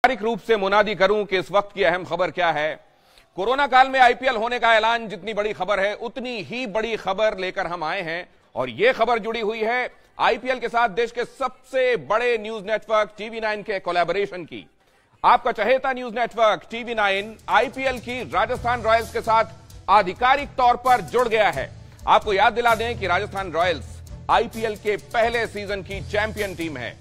आधिकारिक रूप से मुनादी करूं कि इस वक्त की अहम खबर क्या है। कोरोना काल में आईपीएल होने का ऐलान जितनी बड़ी खबर है उतनी ही बड़ी खबर लेकर हम आए हैं और यह खबर जुड़ी हुई है आईपीएल के साथ देश के सबसे बड़े न्यूज नेटवर्क टीवी 9 के कोलैबोरेशन की। आपका चहेता न्यूज नेटवर्क टीवी 9 आईपीएल की राजस्थान रॉयल्स के साथ आधिकारिक तौर पर जुड़ गया है। आपको याद दिला दें कि राजस्थान रॉयल्स आईपीएल के पहले सीजन की चैंपियन टीम है।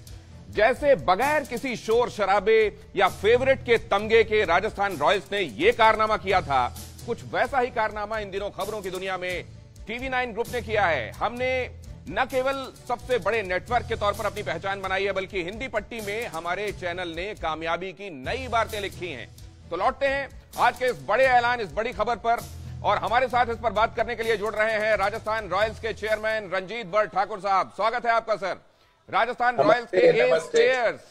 जैसे बगैर किसी शोर शराबे या फेवरेट के तमगे के राजस्थान रॉयल्स ने यह कारनामा किया था, कुछ वैसा ही कारनामा इन दिनों खबरों की दुनिया में टीवी 9 ग्रुप ने किया है। हमने न केवल सबसे बड़े नेटवर्क के तौर पर अपनी पहचान बनाई है बल्कि हिंदी पट्टी में हमारे चैनल ने कामयाबी की नई बातें लिखी हैं। तो लौटते हैं आज के इस बड़े ऐलान, इस बड़ी खबर पर, और हमारे साथ इस पर बात करने के लिए जुड़ रहे हैं राजस्थान रॉयल्स के चेयरमैन रंजीत बर ठाकुर साहब। स्वागत है आपका सर। राजस्थान रॉयल्स के S players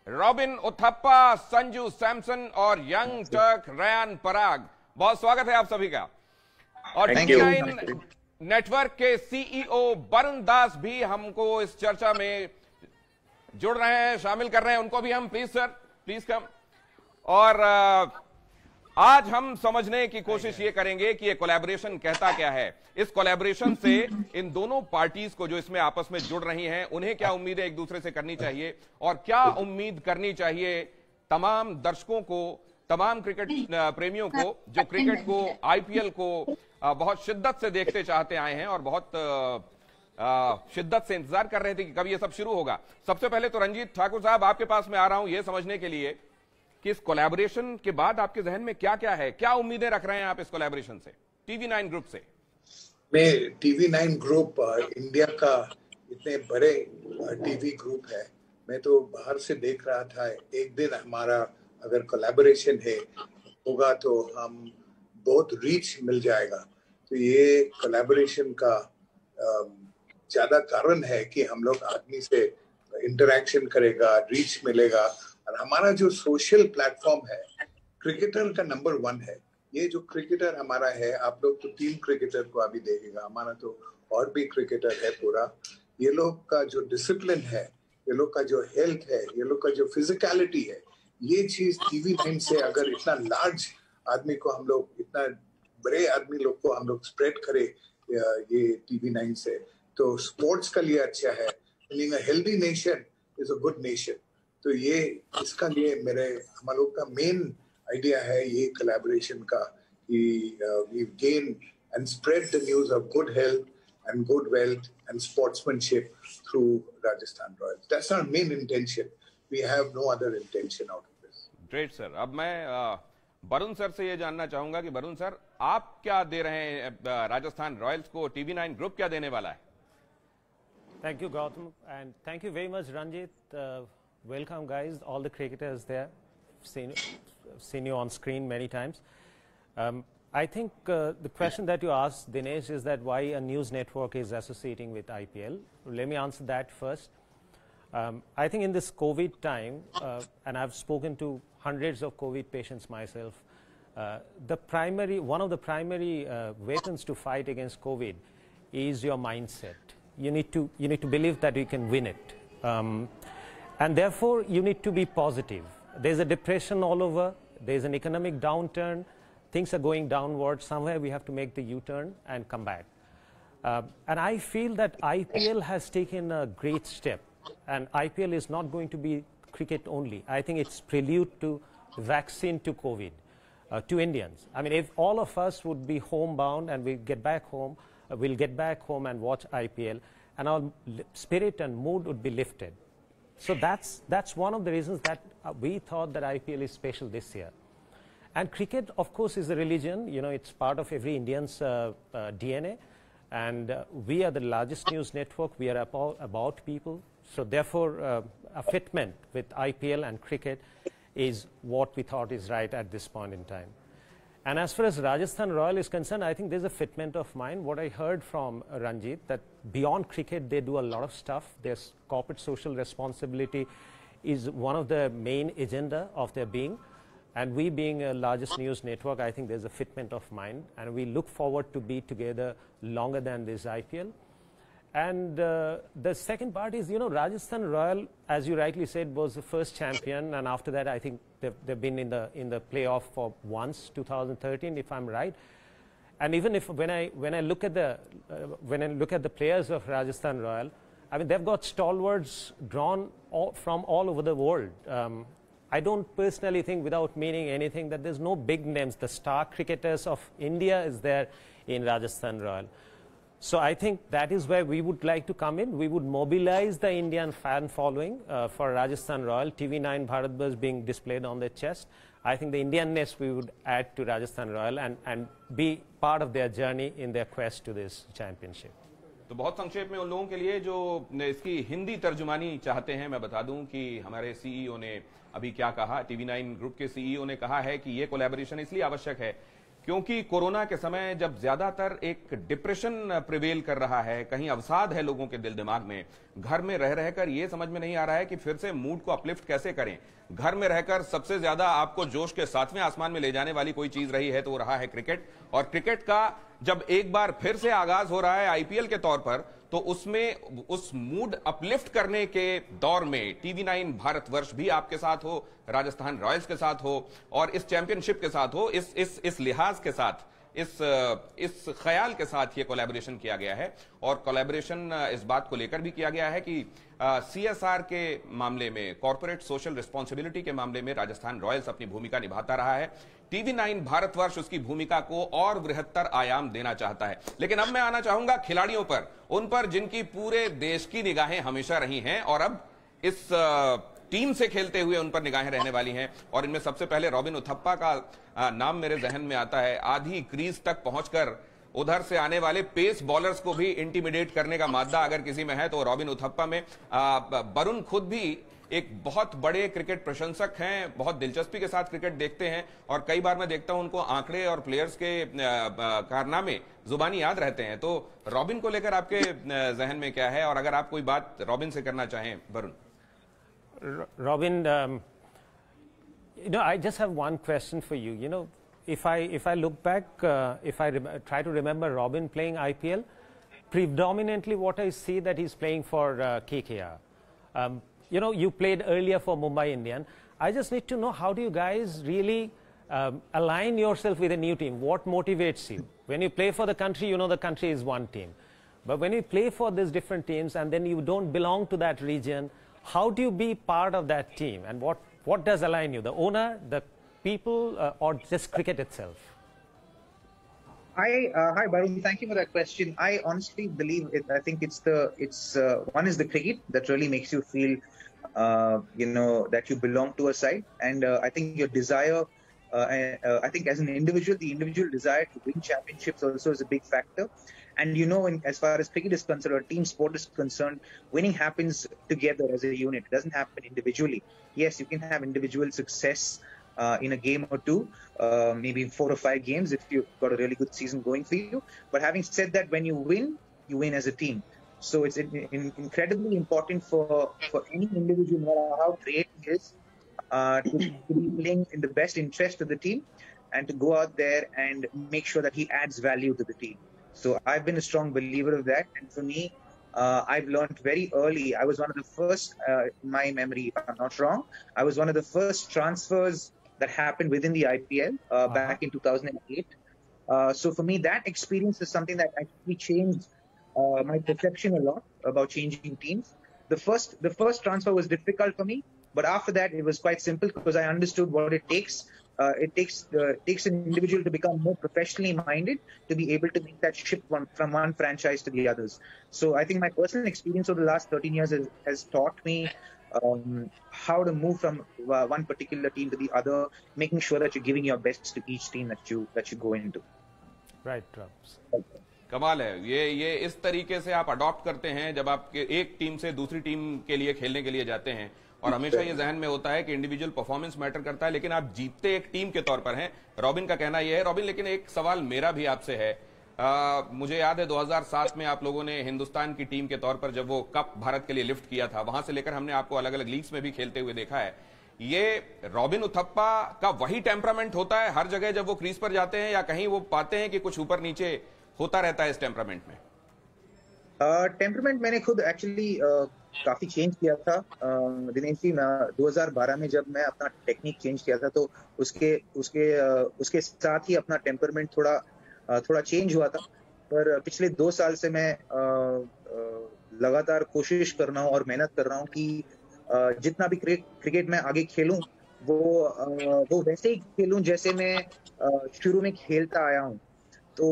robin Uthappa, Sanju Samson और यंग टर्क रयान पराग, बहुत स्वागत है आप सभी का। और टीवी 9 नेटवर्क के सीईओ वरुण दास भी हमको इस चर्चा में जुड़ रहे हैं, शामिल कर रहे हैं। उनको भी हम प्लीज सर, प्लीज कम। और आज हम समझने की कोशिश ये करेंगे कि ये कोलैबोरेशन कहता क्या है। इस कोलैबोरेशन से इन दोनों पार्टीज को जो इसमें आपस में जुड़ रही हैं उन्हें क्या उम्मीदें एक दूसरे से करनी चाहिए और क्या उम्मीद करनी चाहिए तमाम दर्शकों को, तमाम क्रिकेट प्रेमियों को जो क्रिकेट को, आईपीएल को बहुत शिद्दत से देखते चाहते आए हैं और बहुत शिद्दत से इंतजार कर रहे थे कि कब ये सब शुरू होगा। सबसे पहले तो रंजीत ठाकुर साहब आपके पास में आ रहा हूं यह समझने के लिए कि इस कोलैबोरेशन के बाद आपके जहन में क्या क्या है, क्या उम्मीदें रख रहे हैं आप इस कोलैबोरेशन से, टीवी 9 ग्रुप से? मैं टीवी 9 ग्रुप इंडिया का इतने बड़े टीवी ग्रुप है, मैं तो बाहर से देख रहा था एक दिन हमारा अगर कोलैबोरेशन है होगा तो हम बहुत रीच मिल जाएगा। तो ये कोलैबोरेशन का ज्यादा कारण है कि हम लोग आदमी से इंटरेक्शन करेगा, रीच मिलेगा। और हमारा जो सोशल प्लेटफॉर्म है क्रिकेटर का नंबर 1 है। ये जो क्रिकेटर हमारा है, आप लोग तो 3 क्रिकेटर को अभी देखेगा, हमारा तो और भी क्रिकेटर है पूरा। ये लोग का जो डिसिप्लिन है, ये लोग का जो हेल्थ है, ये लोग का जो फिजिकलिटी है, ये चीज टीवी 9 से अगर इतना लार्ज आदमी को हम लोग, इतना बड़े आदमी लोग को हम लोग स्प्रेड करें ये टीवी 9 से, तो स्पोर्ट्स का लिए अच्छा है। Being a healthy nation is a good nation. तो ये इसका लिए हम लोग का मेन आइडिया है ये कोलैबोरेशन का कि we gain and spread the news of good health and good wealth and sportsmanship through Rajasthan Royals. That's our main intention. We have no other intention out of this. Great sir. अब मैं Varun sir से ये जानना चाहूंगा कि Varun sir आप क्या दे रहे हैं राजस्थान रॉयल्स को, टीवी 9 ग्रुप क्या देने वाला है? Thank you, Gautam, and thank you very much, Ranjit. Welcome, guys, all the cricketers there. Seen you on screen many times. I think the question that you asked, Dinesh, is that why a news network is associating with IPL. Let me answer that first. I think in this COVID time, and I've spoken to hundreds of COVID patients myself, one of the primary weapons to fight against COVID is your mindset. You need to believe that you can win it, and therefore you need to be positive. There's a depression all over. There's an economic downturn. Things are going downward. Somewhere we have to make the U-turn and come back. And I feel that IPL has taken a great step. And IPL is not going to be cricket only. I think it's prelude to vaccine to COVID, to Indians. I mean, if all of us would be homebound and we get back home, we'll get back home and watch IPL, and our spirit and mood would be lifted. So that's one of the reasons that we thought that IPL is special this year. And cricket, of course, is a religion. You know, it's part of every Indian's DNA. And we are the largest news network. We are about people. So therefore, a fitment with IPL and cricket is what we thought is right at this point in time. And as far as Rajasthan Royal is concerned, I think there's a fitment of mine. What I heard from Ranjit, that beyond cricket, they do a lot of stuff. Their corporate social responsibility is one of the main agenda of their being. And we being a largest news network, I think there's a fitment of mind. And we look forward to be together longer than this IPL. And the second part is, Rajasthan Royal, as you rightly said, was the first champion, and after that, I think they've been in the playoff for once, 2013, if I'm right. And even if when I look at the players of Rajasthan Royal, I mean, they've got stalwarts drawn from all over the world. I don't personally think, without meaning anything, that there's no big names. The star cricketers of India is there in Rajasthan Royal. So I think that is where we would like to come in. We would mobilize the Indian fan following for Rajasthan Royal, TV9 Bharatbhars being displayed on their chest. I think the Indianness we would add to Rajasthan Royal and be part of their journey in their quest to this championship. तो बहुत संक्षेप में उन लोगों के लिए जो इसकी हिंदी तर्जुमानी चाहते हैं, मैं बता दूं कि हमारे सीईओ ने अभी क्या कहा। TV9 ग्रुप के सीईओ ने कहा है कि ये कोलैबोरेशन इसलिए आवश्यक है क्योंकि कोरोना के समय जब ज्यादातर एक डिप्रेशन प्रिवेल कर रहा है, कहीं अवसाद है लोगों के दिल दिमाग में, घर में रह रहकर ये समझ में नहीं आ रहा है कि फिर से मूड को अपलिफ्ट कैसे करें। घर में रहकर सबसे ज्यादा आपको जोश के 7वें आसमान में ले जाने वाली कोई चीज रही है तो वो रहा है क्रिकेट। और क्रिकेट का जब एक बार फिर से आगाज हो रहा है आईपीएल के तौर पर, तो उसमें उस मूड अपलिफ्ट करने के दौर में TV9 भारतवर्ष भी आपके साथ हो, राजस्थान रॉयल्स के साथ हो और इस चैंपियनशिप के साथ हो, इस लिहाज के साथ, इस ख्याल के साथ ये कोलैबोरेशन किया गया है। और कोलैबोरेशन इस बात को लेकर भी किया गया है कि CSR के मामले में, कॉर्पोरेट सोशल रिस्पॉन्सिबिलिटी के मामले में राजस्थान रॉयल्स अपनी भूमिका निभाता रहा है। TV9 भारतवर्ष उसकी भूमिका को और बृहत्तर आयाम देना चाहता है। लेकिन अब मैं आना चाहूंगा खिलाड़ियों पर, उन पर जिनकी पूरे देश की निगाहें हमेशा रही हैं और अब इस टीम से खेलते हुए उन पर निगाहें रहने वाली हैं। और इनमें सबसे पहले रॉबिन उथप्पा का नाम मेरे जहन में आता है। आधी क्रीज तक पहुंचकर उधर से आने वाले पेस बॉलर्स को भी इंटिमिडेट करने का मादा अगर किसी में है तो रॉबिन उथप्पा में। वरुण खुद भी एक बहुत बड़े क्रिकेट प्रशंसक हैं, बहुत दिलचस्पी के साथ क्रिकेट देखते हैं और कई बार मैं देखता हूं उनको आंकड़े और प्लेयर्स के कारनामे जुबानी याद रहते हैं। तो रॉबिन को लेकर आपके जहन में क्या है और अगर आप कोई बात रॉबिन से करना चाहें Varun. Robin, I just have one question for you. If I look back, if I try to remember Robin playing IPL, predominantly what I see that he's playing for KKR. You played earlier for Mumbai Indian. I just need to know, how do you guys really align yourself with a new team? What motivates you? When you play for the country, the country is one team. But when you play for these different teams and then you don't belong to that region, how do you be part of that team, and what does align you? The owner, the people, or just cricket itself? Hi, Varun. Thank you for that question. I honestly believe I think one is the cricket that really makes you feel, that you belong to a side, and I think your desire. I think as an individual, the individual desire to win championships also is a big factor. And as far as cricket is concerned, or team sport is concerned, winning happens together as a unit. It doesn't happen individually. Yes, you can have individual success in a game or two, maybe 4 or 5 games if you've got a really good season going for you. But having said that, when you win as a team. So it's incredibly important for any individual, no matter how great he is, to be playing in the best interest of the team and to go out there and make sure that he adds value to the team. So I've been a strong believer of that. And for me, I've learned very early. I was one of the first, in my memory, if I'm not wrong, I was one of the first transfers that happened within the IPL back in 2008. So for me, that experience is something that actually changed my perception a lot about changing teams. The first transfer was difficult for me, but after that, it was quite simple because I understood what it takes. It takes an individual to become more professionally minded to be able to make that shift from one franchise to the others. So I think my personal experience over the last 13 years has taught me how to move from one particular team to the other, making sure that you're giving your best to each team that you go into. Right, Traps. कमाल है ये इस तरीके से आप adopt करते हैं जब आप एक टीम से दूसरी टीम के लिए खेलने के लिए जाते हैं और हमेशा ये जहन में होता है कि इंडिविजुअल परफॉर्मेंस मैटर करता है, लेकिन आप जीतते एक टीम के तौर पर हैं। रॉबिन का कहना यह है। रॉबिन, लेकिन एक सवाल मेरा भी आपसे है। मुझे याद है 2007 में आप लोगों ने हिंदुस्तान की टीम के तौर पर जब वो कप भारत के लिए लिफ्ट किया था, वहां से लेकर हमने आपको अलग अलग लीग्स में भी खेलते हुए देखा है। ये रॉबिन उथप्पा का वही टेम्परामेंट होता है हर जगह जब वो क्रीज पर जाते हैं, या कहीं वो पाते हैं कि कुछ ऊपर नीचे होता रहता है इस टेम्परामेंट में? टेम्परमेंट मैंने खुद एक्चुअली काफी चेंज किया था दिनेश जी। 2012 में जब मैं अपना टेक्निक चेंज किया था तो उसके साथ ही अपना टेम्परमेंट थोड़ा चेंज हुआ था। पर पिछले 2 साल से मैं लगातार कोशिश कर रहा हूँ और मेहनत कर रहा हूँ कि जितना भी क्रिकेट में आगे खेलूं वो वैसे ही खेलूं जैसे मैं शुरू में खेलता आया हूँ। तो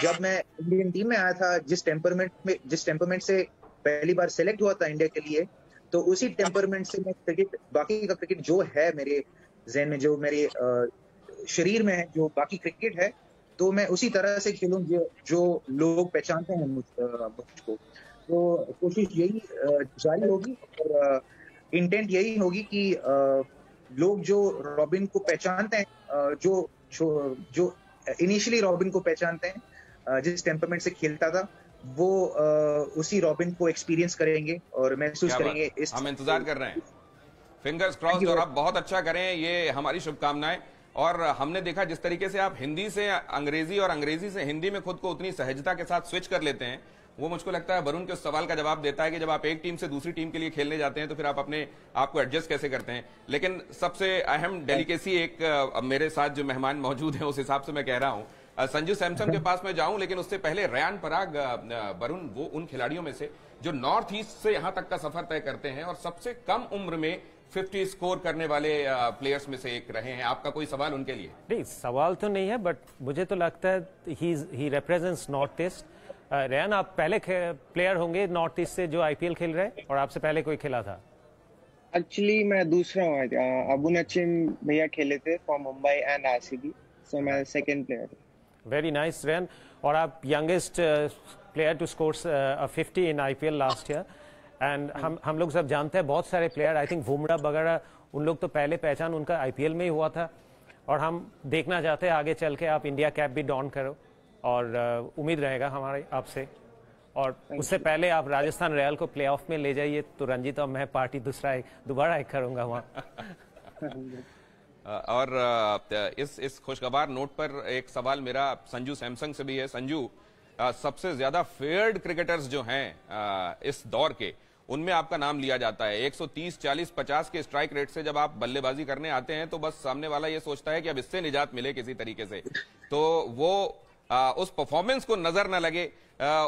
जब मैं इंडियन टीम में आया था, जिस टेम्परमेंट से पहली बार सेलेक्ट हुआ था इंडिया के लिए, तो उसी टेम्परमेंट से मैं बाकी का क्रिकेट जो है मेरे ज़हन में, जो मेरे शरीर में है, जो बाकी क्रिकेट है, तो मैं उसी तरह से खेलूं जो लोग पहचानते हैं मुझको। तो कोशिश यही जारी होगी और इंटेंट यही होगी कि लोग जो रॉबिन को पहचानते हैं, जो इनिशियली रॉबिन को पहचानते हैं, जिस टेम्परमेंट से खेलता था, वो उसी रॉबिन को एक्सपीरियंस करेंगे और महसूस करेंगे। हम इंतजार कर रहे हैं, फिंगर्स क्रॉस्ड, और आप बहुत अच्छा करें, ये हमारी शुभकामनाएं। और हमने देखा जिस तरीके से आप हिंदी से अंग्रेजी और अंग्रेजी से हिंदी में खुद को उतनी सहजता के साथ स्विच कर लेते हैं, वो मुझको लगता है वरुण के उस सवाल का जवाब देता है कि जब आप एक टीम से दूसरी टीम के लिए खेलने जाते हैं तो फिर आप अपने आप को एडजस्ट कैसे करते हैं। लेकिन सबसे अहम डेलिकेसी एक मेरे साथ जो मेहमान मौजूद हैं उस हिसाब से मैं कह रहा हूं, संजू सैमसन के पास मैं जाऊं, लेकिन उससे पहले रेयान पराग, वरुण वो उन खिलाड़ियों में से जो नॉर्थ ईस्ट से यहां तक का सफर तय करते हैं और सबसे कम उम्र में 50 स्कोर करने वाले प्लेयर्स में से एक रहे हैं। आपका कोई सवाल उनके लिए? नहीं, सवाल तो नहीं है, बट मुझे तो लगता है he represents North East. Riyan, आप पहले प्लेयर होंगे नॉर्थ ईस्ट से जो आईपीएल खेल रहे हैं, और आपसे पहले कोई खेला था? एक्चुअली मैं दूसरा हूँ। अबू नसीम भैया खेले थे for Mumbai and RCB, so मैं second player. Very nice Riyan, और आप youngest player to score 50 in IPL last year. And हम लोग सब जानते हैं बहुत सारे प्लेयर, आई थिंक बुमराह वगैरह, उन लोग तो पहले पहचान उनका आईपीएल में ही हुआ था, और हम देखना चाहते हैं आगे चल के आप इंडिया कैप भी डॉन करो, और उम्मीद रहेगा हमारे आपसे। और उससे पहले आप राजस्थान रॉयल को प्लेऑफ में ले जाइए तो रंजीत और मैं पार्टी दोबारा एक करूंगा वहाँ। और इस खुशगवार नोट पर एक सवाल मेरा संजू सैमसन से भी है। संजू, सबसे ज्यादा फेयर्ड क्रिकेटर्स जो हैं इस दौर के, उनमें आपका नाम लिया जाता है। 130, 40, 50 के स्ट्राइक रेट से जब आप बल्लेबाजी करने आते हैं तो बस सामने वाला ये सोचता है कि अब इससे निजात मिले किसी तरीके से, तो वो उस परफॉर्मेंस को नजर न लगे,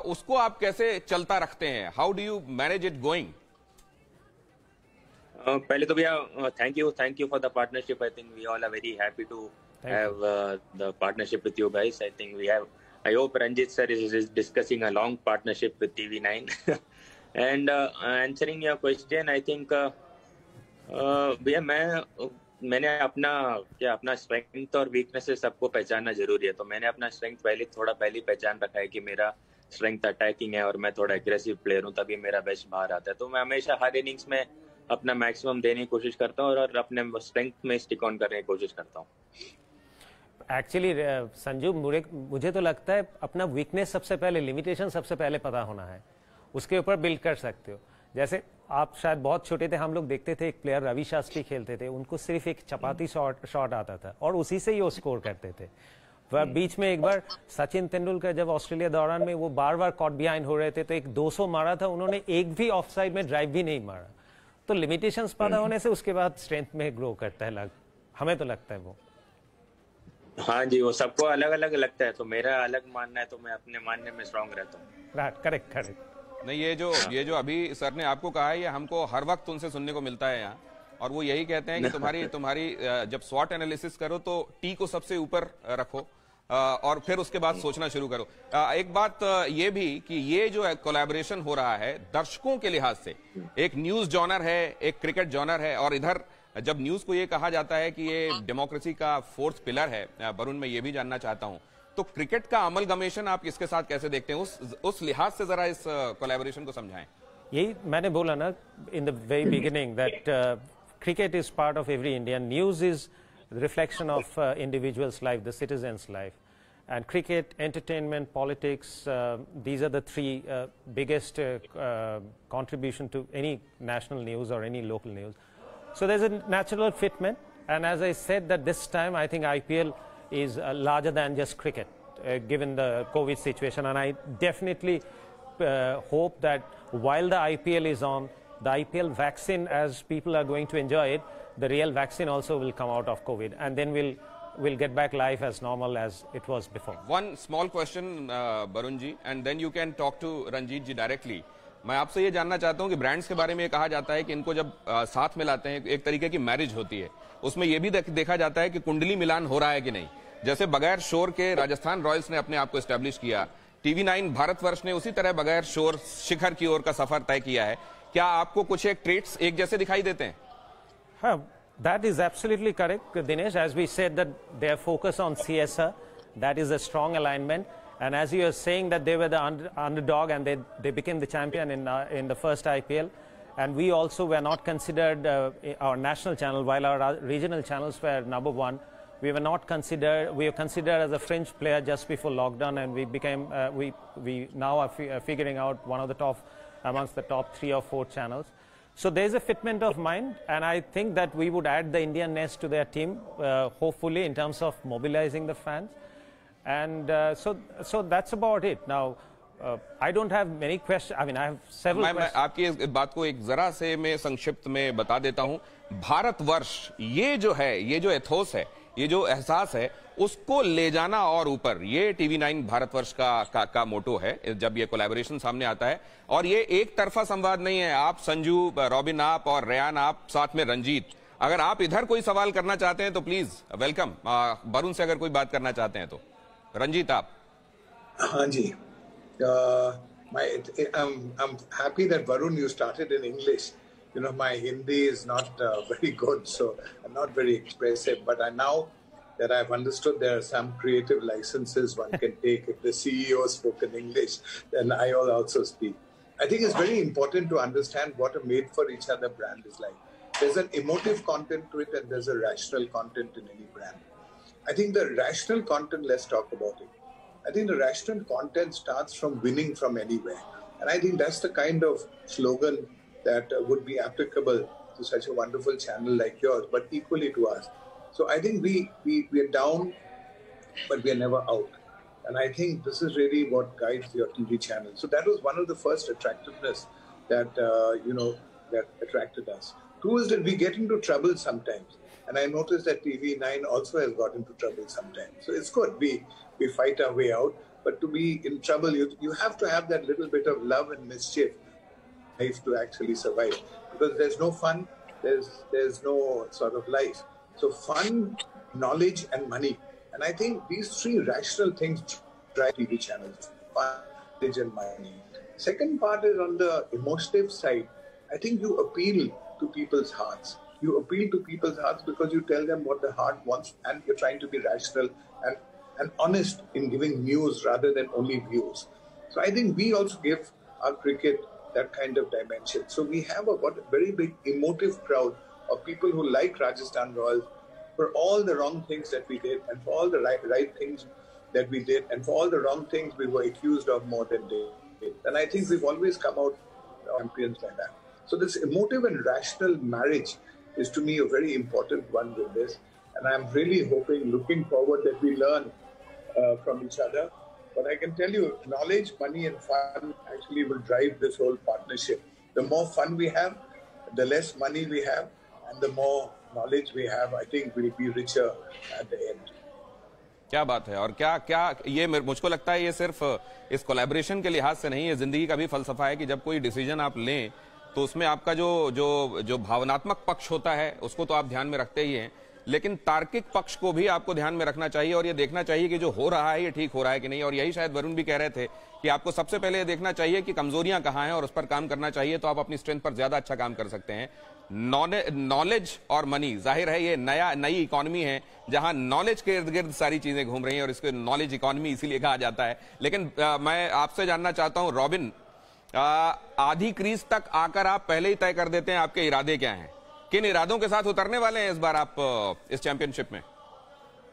उसको आप कैसे चलता रखते हैं? How do you manage it going? पहले तो भैया thank you for the partnership. I think we all are very happy to have the partnership with you guys. I think we have, I hope Ranjit sir is discussing a long partnership with TV9. And answering your question, I think भैया मैंने अपना strength और weaknesses सबको पहचानना जरूरी है। तो मैंने अपना स्ट्रेंथ पहले पहचान रखा है कि मेरा स्ट्रेंथ अटैकिंग है और मैं थोड़ा एग्रेसिव प्लेयर हूँ, तभी मेरा बेस्ट बाहर आता है। तो मैं हमेशा हर इनिंग्स में अपना मैक्सिमम देने की कोशिश करता हूँ और अपने स्ट्रेंथ में स्टिक ऑन करने की कोशिश करता हूँ। एक्चुअली संजू, मुझे तो लगता है अपना वीकनेस सबसे पहले, लिमिटेशन सबसे पहले पता होना है, उसके ऊपर बिल्ड कर सकते हो। जैसे आप शायद बहुत छोटे थे, हम लोग देखते थे एक प्लेयर रवि शास्त्री खेलते थे, उनको सिर्फ एक चपाती शॉट आता था और उसी से ही वो स्कोर करते थे। बीच में एक बार सचिन तेंदुलकर जब ऑस्ट्रेलिया दौरान में वो बार बार कॉट बिहाइंड हो रहे थे, तो एक 200 मारा था उन्होंने, एक भी ऑफ साइड में ड्राइव भी नहीं मारा। तो लिमिटेशंस पता होने से उसके बाद स्ट्रेंथ में ग्रो करता है, हमें तो लगता है वो। हाँ जी, वो सबको अलग अलग लगता है, तो मेरा अलग मानना है, तो मैं अपने मानने में स्ट्रांग रहता हूँ। करेक्ट। नहीं, ये जो अभी सर ने आपको कहा है, ये हमको हर वक्त उनसे सुनने को मिलता है यहाँ, और वो यही कहते हैं कि तुम्हारी जब स्वॉट एनालिसिस करो तो टी को सबसे ऊपर रखो और फिर उसके बाद सोचना शुरू करो। एक बात ये भी कि ये जो कोलैबोरेशन हो रहा है दर्शकों के लिहाज से, एक न्यूज जॉनर है, एक क्रिकेट जॉनर है, और इधर जब न्यूज को ये कहा जाता है कि ये डेमोक्रेसी का फोर्थ पिलर है, वरुण मैं ये भी जानना चाहता हूं, तो क्रिकेट का अमलगमेशन आप इसके साथ कैसे देखते हैं? उस लिहाज से जरा इस कोलैबोरेशन को समझाएं। यही मैंने बोला ना in the very beginning that cricket is part of every Indian. News is the reflection of individual's life, the citizen's life. And cricket, entertainment, politics, these are the three biggest contribution to any national news or any local news. So there's a natural fitment. And as I said that this time, I think IPL is larger than just cricket, given the COVID situation. And I definitely hope that while the IPL is on, the IPL vaccine, as people are going to enjoy it, the real vaccine also will come out of COVID, and then we'll get back life as normal as it was before. One small question, Barun ji, and then you can talk to Ranjit ji directly. मैं आपसे ये जानना चाहता हूं कि brands के बारे में कहा जाता है कि इनको जब साथ में लाते हैं एक तरीके की मैरिज होती है, उसमें ये भी देखा जाता है कि कुंडली मिलान हो रहा है कि नहीं. जैसे बगैर शोर के राजस्थान रॉयल्स ने अपने आप को एस्टेब्लिश किया, TV9 भारतवर्ष ने उसी तरह बगैर शोर शिखर की ओर का सफर तय किया है. क्या आपको कुछ एक ट्रेट्स एक जैसे दिखाई देते हैं? हाँ, that is absolutely correct, Dinesh. As we said that their focus on CSR, that is a strong alignment. And as you were saying that they were the underdog and they became the champion in the first IPL. And we also were not considered, our national channel, while our regional channels were number one, we were not considered, we were considered as a fringe player just before lockdown, and we became, we now are figuring out one of the top, amongst the top 3 or 4 channels. So there's a fitment of mind, and I think that we would add the Indian-ness to their team, hopefully in terms of mobilizing the fans. And so that's about it. Now, I don't have many questions. I mean, I have several questions. मैं आपकी इस बात को एक जरा से मैं संक्षिप्त में बता देता हूं. भारतवर्ष, ये जो है, ये जो एथोस है, ये जो एहसास है, उसको ले जाना और ऊपर, ये TV9 भारतवर्ष का मोटो है जब ये कोलैबोरेशन सामने आता है. और ये एक तरफा संवाद नहीं है. आप संजू, रॉबिन आप और रेयान आप, साथ में रंजीत, अगर आप इधर कोई सवाल करना चाहते हैं तो प्लीज वेलकम. वरुण से अगर कोई बात करना चाहते हैं तो रंजीत आप. हाँ जी, I'm happy that Varun, you started in English. You know, my Hindi is not very good, so I'm not very expressive. But now that I've understood there are some creative licenses one can take. If the CEO spoke in English, then I will also speak. I think it's very important to understand what a made-for-each-other brand is like. There's an emotive content to it, and there's a rational content in any brand. I think the rational content, let's talk about it. I think the rational content starts from winning from anywhere. And I think that's the kind of slogan that would be applicable to such a wonderful channel like yours, but equally to us. So I think we are down, but we are never out. And I think this is really what guides your TV channel. So that was one of the first attractiveness that, that attracted us. Two is that we get into trouble sometimes. And I noticed that TV9 also has got into trouble sometimes. So it's good. We fight our way out. But to be in trouble, you have to have that little bit of love and mischief life to actually survive. Because there's no fun, there's no sort of life. So fun, knowledge, and money. And I think these 3 rational things drive TV channels. Fun, knowledge, and money. Second part is on the emotive side. I think you appeal to people's hearts. You appeal to people's hearts because you tell them what the heart wants, and you're trying to be rational and honest in giving news rather than only views. So I think we also give our cricket that kind of dimension. So we have a very big emotive crowd of people who like Rajasthan Royals for all the wrong things that we did, and for all the right things that we did, and for all the wrong things we were accused of more than they did. And I think we've always come out champions like that. So this emotive and rational marriage is to me a very important one with this. And I'm really looking forward that we learn from each other. But I can tell you, knowledge, money, and fun actually will drive this whole partnership. The more fun we have, the less money we have, and the more knowledge we have, I think we'll be richer at the end. क्या बात है. और क्या ये मुझको लगता है ये सिर्फ इस कोलैबोरेशन के लिहाज से नहीं, ये जिंदगी का भी फलसफा है कि जब कोई डिसीजन आप लें तो उसमें आपका जो भावनात्मक पक्ष होता है उसको तो आप ध्यान में रखते ही हैं, लेकिन तार्किक पक्ष को भी आपको ध्यान में रखना चाहिए और ये देखना चाहिए कि जो हो रहा है ये ठीक हो रहा है कि नहीं. और यही शायद वरुण भी कह रहे थे कि आपको सबसे पहले ये देखना चाहिए कि कमजोरियां कहां हैं और उस पर काम करना चाहिए, तो आप अपनी स्ट्रेंथ पर ज्यादा अच्छा काम कर सकते हैं. नॉलेज और मनी, जाहिर है ये नई इकोनॉमी है जहां नॉलेज के इर्द गिर्द सारी चीजें घूम रही हैं और इसको नॉलेज इकोनॉमी इसीलिए कहा जाता है. लेकिन मैं आपसे जानना चाहता हूं रॉबिन, आधी क्रीज तक आकर आप पहले ही तय कर देते हैं आपके इरादे क्या हैं, किन इरादों के साथ उतरने वाले हैं इस बार आप इस चैंपियनशिप में?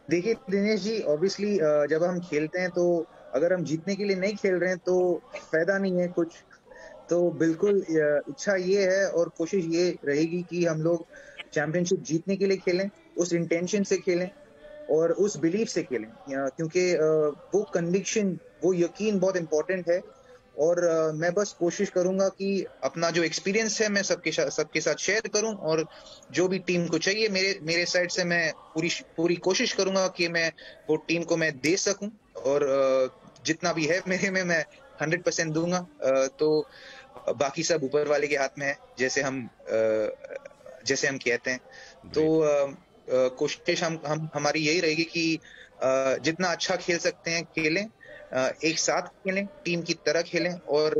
देखिए दिनेश जी, ऑब्वियसली जब हम खेलते हैं तो अगर हम जीतने के लिए नहीं खेल रहे हैं तो फायदा नहीं है कुछ. तो बिल्कुल इच्छा ये है और कोशिश ये रहेगी कि हम लोग चैंपियनशिप जीतने के लिए खेलें, उस इंटेंशन से खेलें और उस बिलीफ से खेलें, क्योंकि वो कन्विक्शन, वो यकीन बहुत इंपॉर्टेंट है. और मैं बस कोशिश करूंगा कि अपना जो एक्सपीरियंस है मैं सबके साथ शेयर करूं, और जो भी टीम को चाहिए मेरे साइड से मैं पूरी कोशिश करूंगा कि मैं वो टीम को मैं दे सकूं, और जितना भी है मेरे में मैं 100% दूंगा। तो बाकी सब ऊपर वाले के हाथ में है, जैसे हम कहते हैं। तो कोशिश हम हमारी यही रहेगी कि जितना अच्छा खेल सकते हैं खेलें, एक साथ खेलें, टीम की तरह खेलें, और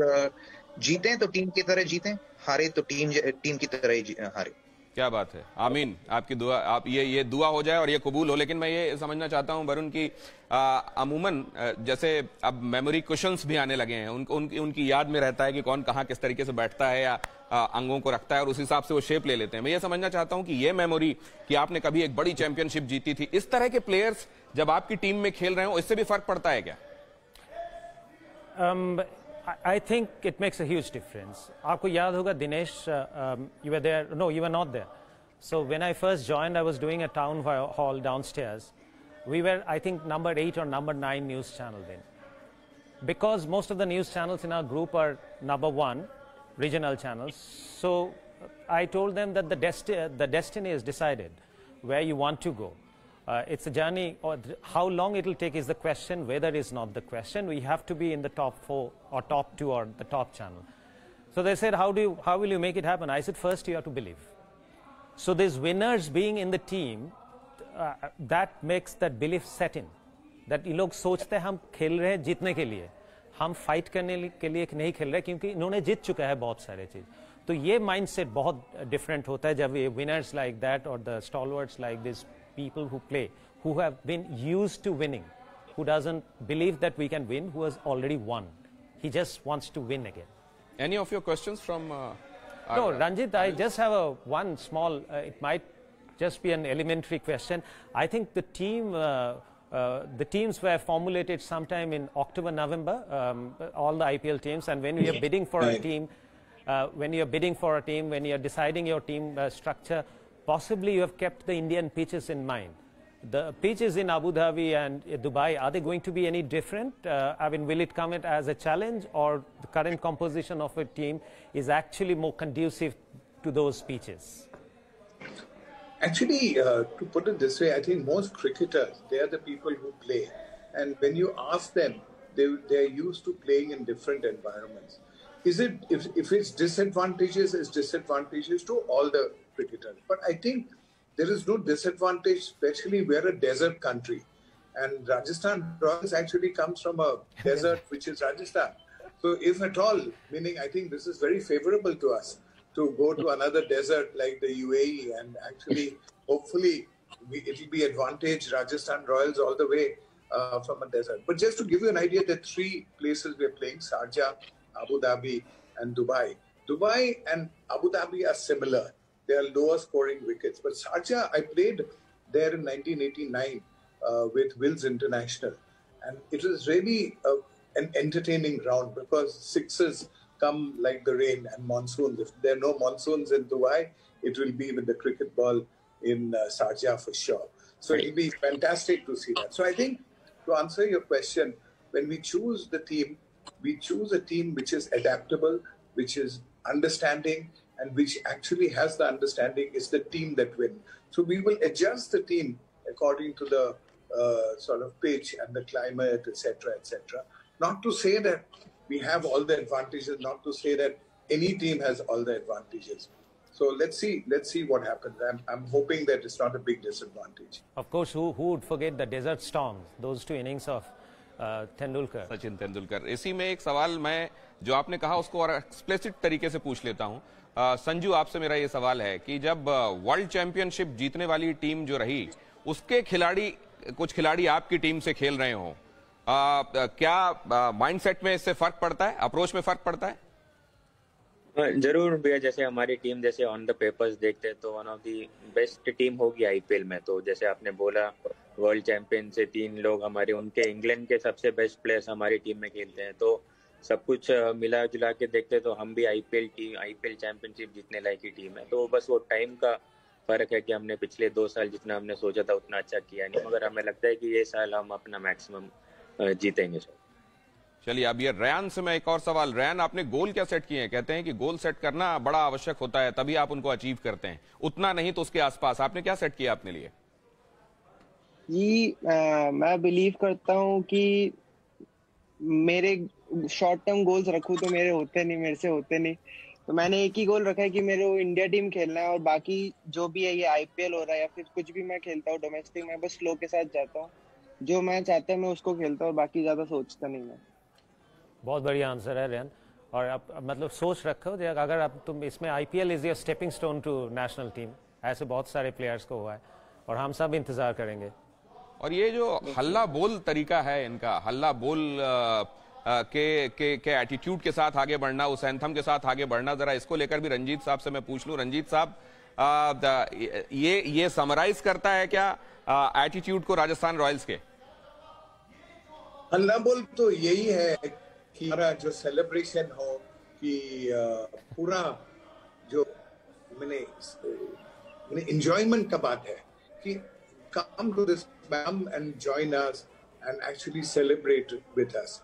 जीतें तो टीम की तरह जीतें, हारे तो टीम की तरह ही हारे। क्या बात है, आमीन। आपकी दुआ, आप ये दुआ हो जाए और ये कबूल हो। लेकिन मैं ये समझना चाहता हूं वरुण की अमूमन जैसे अब मेमोरी क्वेश्चंस भी आने लगे हैं, उनकी याद में रहता है कि कौन कहां किस तरीके से बैठता है या अंगों को रखता है, और उस हिसाब से वो शेप ले लेते हैं। मैं ये समझना चाहता हूं कि ये मेमोरी कि आपने कभी एक बड़ी चैंपियनशिप जीती थी, इस तरह के प्लेयर्स जब आपकी टीम में खेल रहे हो, इससे भी फर्क पड़ता है क्या? I think it makes a huge difference. आपको याद होगा Dinesh, you were there, no you were not there. So when I first joined, I was doing a town hall downstairs. We were, I think, number 8 or number 9 news channel then. Because most of the news channels in our group are number 1 regional channels. So I told them that the destiny is decided where you want to go. It's a journey, or how long it will take is the question, whether is not the question. We have to be in the top 4 or top 2 or the top channel. So they said, how will you make it happen? I said, first you have to believe. So these winners being in the team, that makes that belief set in. That ये लोग सोचते हैं हम खेल रहे हैं जीतने के लिए, हम फाइट करने के लिए नहीं खेल रहे क्योंकि इन्होंने जीत चुका है बहुत सारे चीज। तो ये माइंडसेट बहुत डिफरेंट होता है जब ये विनर्स लाइक दैट और the stalwarts like this people who play, who have been used to winning, who doesn't believe that we can win, who has already won. He just wants to win again. Any of your questions from? No, Ranjit, I just have one small. It might just be an elementary question. I think the teams were formulated sometime in October, November. All the IPL teams, and when we are bidding for a team, when you are deciding your team structure. Possibly you have kept the Indian pitches in mind. The pitches in Abu Dhabi and Dubai, are they going to be any different? I mean, will it come as a challenge, or the current composition of a team is actually more conducive to those pitches? Actually, to put it this way, I think most cricketers, they are the people who play. And when you ask them, they're used to playing in different environments. If it's disadvantages, it's disadvantages to all the cricketers. But I think there is no disadvantage, especially we're a desert country. And Rajasthan Royals actually comes from a desert, which is Rajasthan. So if at all, meaning I think this is very favorable to us to go to another desert like the UAE, and actually, hopefully, it will be advantage Rajasthan Royals all the way from a desert. But just to give you an idea, the 3 places we're playing, Sharjah, Abu Dhabi and Dubai. Dubai and Abu Dhabi are similar. They are lower scoring wickets. But Sharjah, I played there in 1989 with Wills International. And it was really an entertaining ground because sixes come like the rain and monsoons. If there are no monsoons in Dubai, it will be with the cricket ball in Sharjah for sure. So it will be fantastic to see that. So I think to answer your question, when we choose the team, we choose a team which is adaptable, which is understanding, and which actually has the understanding is the team that wins. So we will adjust the team according to the sort of pitch and the climate, etc., etc. Not to say that we have all the advantages, not to say that any team has all the advantages. So let's see what happens. I'm hoping that it's not a big disadvantage. Of course, who would forget the Desert Storms, those 2 innings of Tendulkar, Sachin Tendulkar. इसी में एक सवाल मैं जो आपने कहा उसको और एक्सप्लिसिट तरीके से पूछ लेता हूं। संजू, आपसे मेरा ये सवाल है कि जब वर्ल्ड चैंपियनशिप जीतने वाली टीम जो रही, उसके कुछ खिलाड़ी आपकी टीम से खेल रहे हो, क्या माइंडसेट में इससे फर्क पड़ता है, अप्रोच में फर्क पड़ता है? जरूर भैया, जैसे हमारी टीम जैसे ऑन द पेपर्स देखते हैं तो one of the best team होगी आईपीएल में। तो जैसे आपने बोला वर्ल्ड चैंपियन से 3 लोग हमारे, उनके इंग्लैंड के सबसे बेस्ट प्लेयर्स हमारी टीम में खेलते हैं। तो सब कुछ मिला जुला के देखते तो हम भी आईपीएल चैंपियनशिप जीतने लायक की टीम है। तो बस वो टाइम का फर्क है कि हमने पिछले 2 साल जितना हमने सोचा था उतना अच्छा किया नहीं, मगर हमें लगता है कि ये साल हम अपना मैक्सिमम जीतेंगे सर। चलिए, अब ये रैन से मैं एक और सवाल। रैन, आपने गोल क्या सेट किए हैं? कहते हैं कि गोल सेट करना बड़ा आवश्यक होता है, तभी आप उनको अचीव करते हैं, उतना नहीं तो उसके आसपास। आपने क्या सेट किया अपने लिए? मैं बिलीव करता हूँ कि मेरे शॉर्ट टर्म गोल्स रखूं तो मेरे से होते नहीं। तो मैंने एक ही गोल रखा है कि मेरे को इंडिया टीम खेलना है, और बाकी जो भी है, ये आईपीएल हो रहा है या फिर कुछ भी मैं खेलता हूँ डोमेस्टिक, मैं बस फ्लो के साथ जाता हूँ। जो मैं चाहता हूँ मैं उसको खेलता हूँ, और बाकी ज्यादा सोचता नहीं मैं। बहुत बढ़िया आंसर है रेन। और आप मतलब सोच रखो अगर आप तुम इसमें IPL is your stepping stone to national team, ऐसे बहुत सारे प्लेयर्स को हुआ है और हम सब इंतजार करेंगे। और ये जो हल्ला बोल तरीका है इनका, हल्ला बोल के एटीट्यूड के साथ आगे बढ़ना, उस एंथम के साथ आगे बढ़ना, जरा इसको लेकर भी रंजीत साहब से मैं पूछ लूं। रंजीत साहब, ये समराइज करता है क्या एटीट्यूड को राजस्थान रॉयल्स के? हल्ला बोल तो यही है कि हमारा जो सेलिब्रेशन हो, कि पूरा जो मैंने एंजॉयमेंट का बात है कि come to this bam and join us and actually celebrate with us.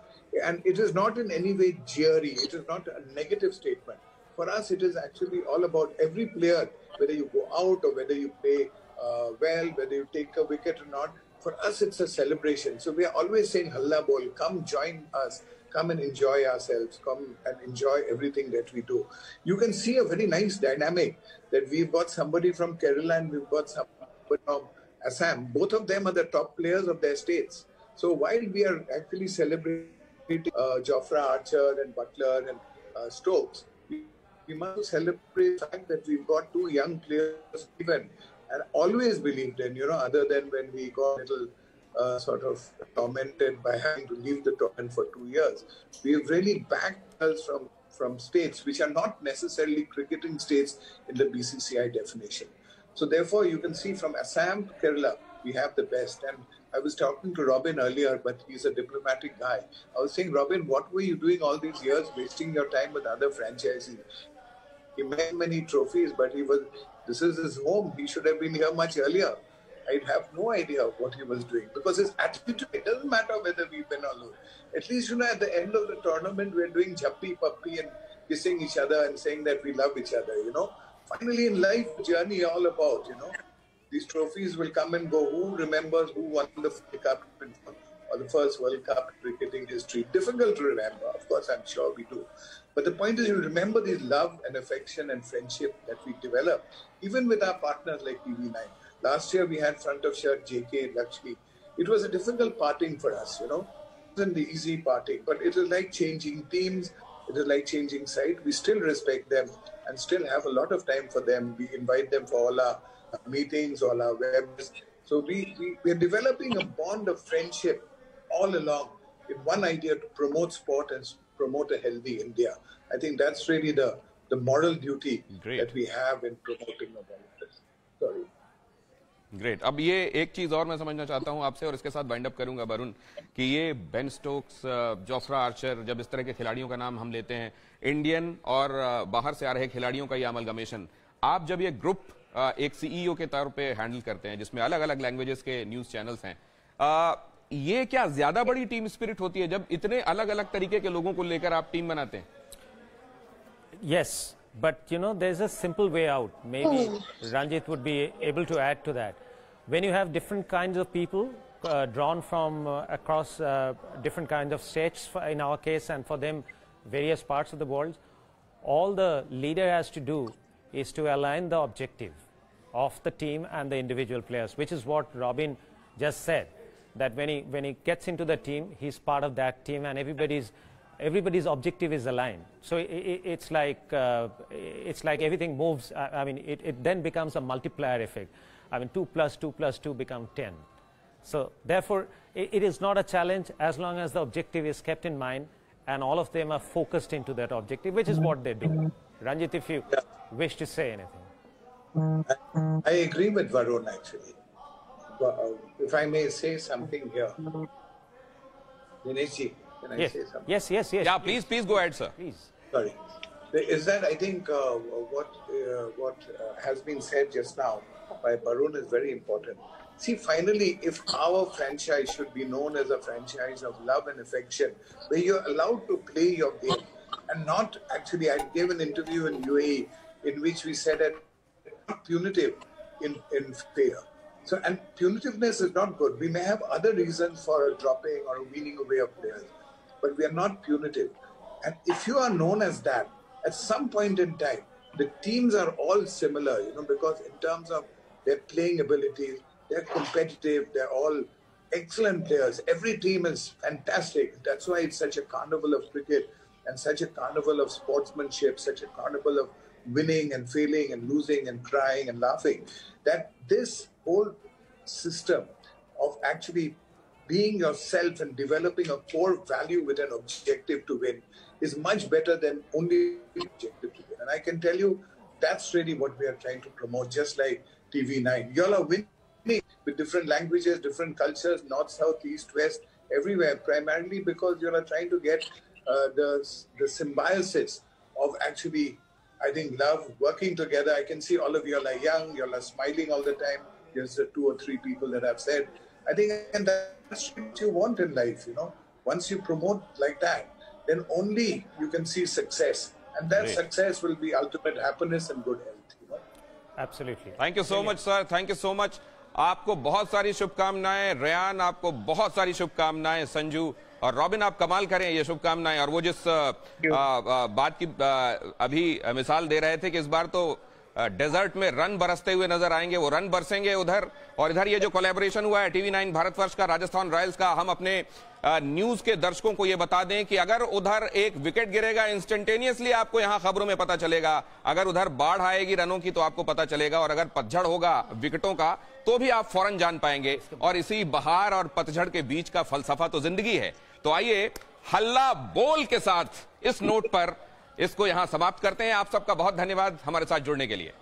And it is not in any way jeery. It is not a negative statement. For us, it is actually all about every player, whether you go out or whether you play well, whether you take a wicket or not. For us, it's a celebration. So we are always saying, Halla Bol, come join us. Come and enjoy ourselves. Come and enjoy everything that we do. You can see a very nice dynamic that we've got somebody from Kerala and we've got somebody from Assam. Both of them are the top players of their states. So while we are actually celebrating Jofra Archer and Butler and Stokes, we must celebrate the fact that we've got two young players even, and always believed in, other than when we got a little sort of tormented by having to leave the tournament for 2 years. We've really backed us from states which are not necessarily cricketing states in the BCCI definition. So therefore, you can see from Assam to Kerala, we have the best. And I was talking to Robin earlier, but he's a diplomatic guy. I was saying, Robin, what were you doing all these years, wasting your time with other franchisees? He made many trophies, but this is his home. He should have been here much earlier. I'd have no idea what he was doing, because his attitude, it doesn't matter whether we win or lose. At least, at the end of the tournament, we're doing jappi puppy and kissing each other and saying that we love each other, Finally, in life, the journey all about, these trophies will come and go. Who remembers who won the World Cup or the first World Cup in cricketing history? Difficult to remember. Of course, I'm sure we do. But the point is, you remember this love and affection and friendship that we develop, even with our partners like TV9. Last year, we had front of shirt JK, Lakshmi. It was a difficult parting for us, It wasn't the easy parting, but it was like changing teams. It is like changing side. We still respect them and still have a lot of time for them. We invite them for all our meetings, all our webs. So we're developing a bond of friendship all along in one idea to promote sport and promote a healthy India. I think that's really the moral duty that we have in promoting about this. Sorry. Great. अब ये एक चीज और मैं समझना चाहता हूं आपसे, और इसके साथ बाइंड अप करूंगा वरुण, कि ये बेन स्टोक्स, जोफ्रा आर्चर, जब इस तरह के खिलाड़ियों का नाम हम लेते हैं, इंडियन और बाहर से आ रहे खिलाड़ियों का ये अमलगमेशन, आप जब ये ग्रुप एक सीईओ के तौर पे हैंडल करते हैं, जिसमें अलग अलग लैंग्वेजेस के न्यूज चैनल्स हैं, ये क्या ज्यादा बड़ी टीम स्पिरिट होती है जब इतने अलग अलग तरीके के लोगों को लेकर आप टीम बनाते हैं? Yes. But there's a simple way out. Maybe Ranjit would be able to add to that. When you have different kinds of people drawn from across different kinds of states, in our case, and for them, various parts of the world, all the leader has to do is to align the objective of the team and the individual players, which is what Robin just said. That when he gets into the team, he's part of that team, and everybody's objective is aligned. So it's like everything moves. I mean, it then becomes a multiplier effect. I mean, 2 + 2 + 2 become 10. So therefore, it is not a challenge as long as the objective is kept in mind and all of them are focused into that objective, which is what they do. Ranjit, if you wish to say anything. I agree with Varun, actually. If I may say something here. Dinesh, can I say something? Yes. Yeah, please go ahead, sir. Please. Sorry. Is that, I think, what has been said just now by Varun is very important. See, finally, if our franchise should be known as a franchise of love and affection, where you're allowed to play your game and not actually, I gave an interview in UAE in which we said that not punitive in fear. So, and punitiveness is not good. We may have other reasons for a dropping or a weaning away of players, but we are not punitive. And if you are known as that, at some point in time, the teams are all similar, because in terms of their playing abilities, they're competitive, they're all excellent players. Every team is fantastic. That's why it's such a carnival of cricket and such a carnival of sportsmanship, such a carnival of winning and failing and losing and crying and laughing. That this whole system of actually being yourself and developing a core value with an objective to win is much better than only the objective to win. And I can tell you, that's really what we are trying to promote, just like TV9. You all are winning with different languages, different cultures, north, south, east, west, everywhere, primarily because you are trying to get the symbiosis of actually, I think, love, working together. I can see all of you are young, you all are smiling all the time. There's the 2 or 3 people that I've said. I think and that's what you want in life, Once you promote like that, then only you can see success. And that success will be ultimate happiness and good health, Absolutely. Thank you so much, sir. Thank you so much. आपको बहुत सारी शुभकामनाएं, Ryan आपको बहुत सारी शुभकामनाएं, संजू और robin आप कमाल करें ये शुभकामनाएं। और वो जिस बात की अभी मिसाल दे रहे थे कि इस बार तो डेजर्ट में रन बरसते हुए नजर आएंगे, वो रन बरसेंगे उधर। और इधर ये जो कोलैबोरेशन हुआ है TV9 भारतवर्ष का राजस्थान रॉयल्स का, हम अपने न्यूज के दर्शकों को ये बता दें कि अगर उधर एक विकेट गिरेगा इंस्टेंटेनियसली आपको यहां खबरों में पता चलेगा, अगर उधर बाढ़ आएगी रनों की तो आपको पता चलेगा, और अगर पतझड़ होगा विकेटों का तो भी आप फौरन जान पाएंगे। और इसी बहार और पतझड़ के बीच का फलसफा तो जिंदगी है। तो आइए हल्ला बोल के साथ इस नोट पर इसको यहां समाप्त करते हैं। आप सबका बहुत धन्यवाद हमारे साथ जुड़ने के लिए।